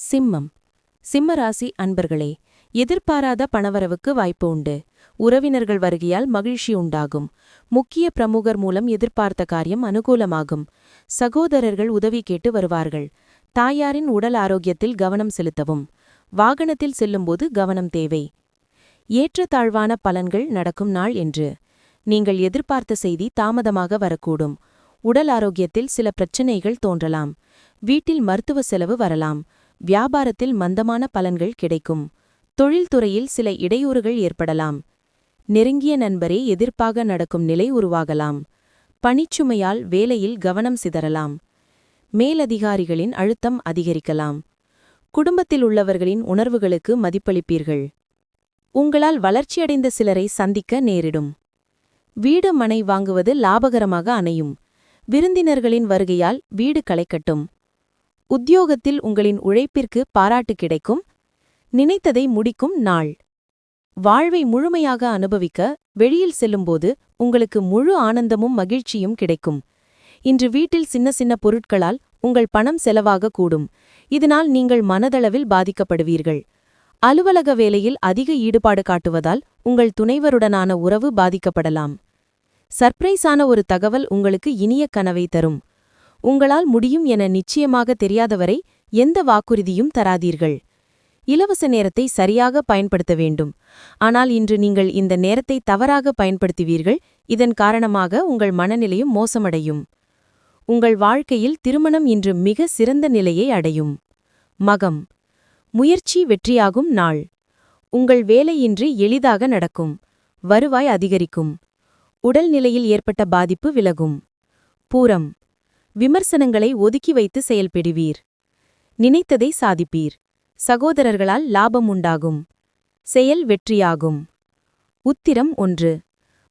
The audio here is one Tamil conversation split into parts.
சிம்மம். சிம்மராசி அன்பர்களே, எதிர்பாராத பணவரவுக்கு வாய்ப்பு உண்டு. உறவினர்கள் வருகையால் மகிழ்ச்சி உண்டாகும். முக்கிய பிரமுகர் மூலம் எதிர்பார்த்த காரியம் அனுகூலமாகும். சகோதரர்கள் உதவி கேட்டு வருவார்கள். தாயாரின் உடல் ஆரோக்கியத்தில் கவனம் செலுத்தவும். வாகனத்தில் செல்லும்போது கவனம் தேவை. ஏற்றத்தாழ்வான பலன்கள் நடக்கும் நாள் என்று. நீங்கள் எதிர்பார்த்த செய்தி தாமதமாக வரக்கூடும். உடல் ஆரோக்கியத்தில் சில பிரச்சனைகள் தோன்றலாம். வீட்டில் மருத்துவ செலவு வரலாம். வியாபாரத்தில் மந்தமான பலன்கள் கிடைக்கும். தொழில்துறையில் சில இடையூறுகள் ஏற்படலாம். நெருங்கிய நண்பரே எதிர்ப்பாக நடக்கும் நிலை உருவாகலாம். பணிச்சுமையால் வேலையில் கவனம் சிதறலாம். மேலதிகாரிகளின் அழுத்தம் அதிகரிக்கலாம். குடும்பத்தில் உள்ளவர்களின் உணர்வுகளுக்கு மதிப்பளிப்பீர்கள். உங்களால் வளர்ச்சியடைந்த சிலரை சந்திக்க நேரிடும். வீடு மனை வாங்குவது லாபகரமாக அமையும். விருந்தினர்களின் வருகையால் வீடு களைக்கட்டும். உத்தியோகத்தில் உங்களின் உழைப்பிற்கு பாராட்டு கிடைக்கும். நினைத்ததை முடிக்கும் நாள். வாழ்வை முழுமையாக அனுபவிக்க வெளியில் செல்லும்போது உங்களுக்கு முழு ஆனந்தமும் மகிழ்ச்சியும் கிடைக்கும். இன்று வீட்டில் சின்ன சின்ன பொருட்களால் உங்கள் பணம் செலவாக கூடும். இதனால் நீங்கள் மனதளவில் பாதிக்கப்படுவீர்கள். அலுவலக வேலையில் அதிக ஈடுபாடு காட்டுவதால் உங்கள் துணைவருடனான உறவு பாதிக்கப்படலாம். சர்ப்ரைஸான ஒரு தகவல் உங்களுக்கு இனிய கனவை தரும். உங்களால் முடியும் என நிச்சயமாக தெரியாதவரை எந்த வாக்குறுதியும் தராதீர்கள். இலவச நேரத்தை சரியாக பயன்படுத்த வேண்டும். ஆனால் இன்று நீங்கள் இந்த நேரத்தை தவறாக பயன்படுத்துவீர்கள். இதன் காரணமாக உங்கள் மனநிலையும் மோசமடையும். உங்கள் வாழ்க்கையில் திருமணம் இன்று மிக சிறந்த நிலையை அடையும். மகம். முயற்சி வெற்றியாகும் நாள். உங்கள் வேலை இன்று எளிதாக நடக்கும். வருவாய் அதிகரிக்கும். உடல்நிலையில் ஏற்பட்ட பாதிப்பு விலகும். பூரம். விமர்சனங்களை ஒதுக்கி வைத்து செயல்படுவீர். நினைத்ததை சாதிப்பீர். சகோதரர்களால் லாபம் உண்டாகும். செயல் வெற்றியாகும். உத்திரம் 1.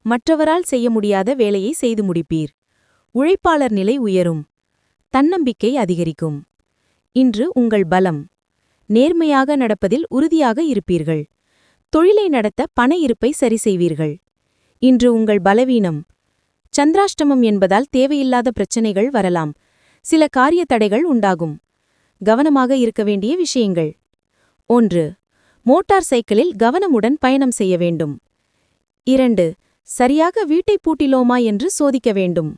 மற்றவரால் செய்ய முடியாத வேலையை செய்து முடிப்பீர். உழைப்பாளர் நிலை உயரும். தன்னம்பிக்கை அதிகரிக்கும். இன்று உங்கள் பலம். நேர்மையாக நடப்பதில் உறுதியாக இருப்பீர்கள். தொழிலை நடத்த பண இருப்பை சரி செய்வீர்கள். இன்று உங்கள் பலவீனம். சந்திராஷ்டமம் என்பதால் தேவையில்லாத பிரச்சனைகள் வரலாம். சில காரிய தடைகள் உண்டாகும். கவனமாக இருக்க வேண்டிய விஷயங்கள். 1. மோட்டார் சைக்கிளில் கவனமுடன் பயணம் செய்ய வேண்டும். 2. சரியாக வீட்டை பூட்டிலோமா என்று சோதிக்க வேண்டும்.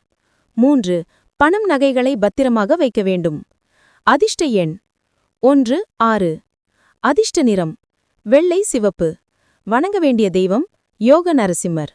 3. பணம் நகைகளை பத்திரமாக வைக்க வேண்டும். அதிர்ஷ்ட எண் 1, 6. அதிர்ஷ்ட நிறம் வெள்ளை சிவப்பு. வணங்க வேண்டிய தெய்வம் யோக நரசிம்மர்.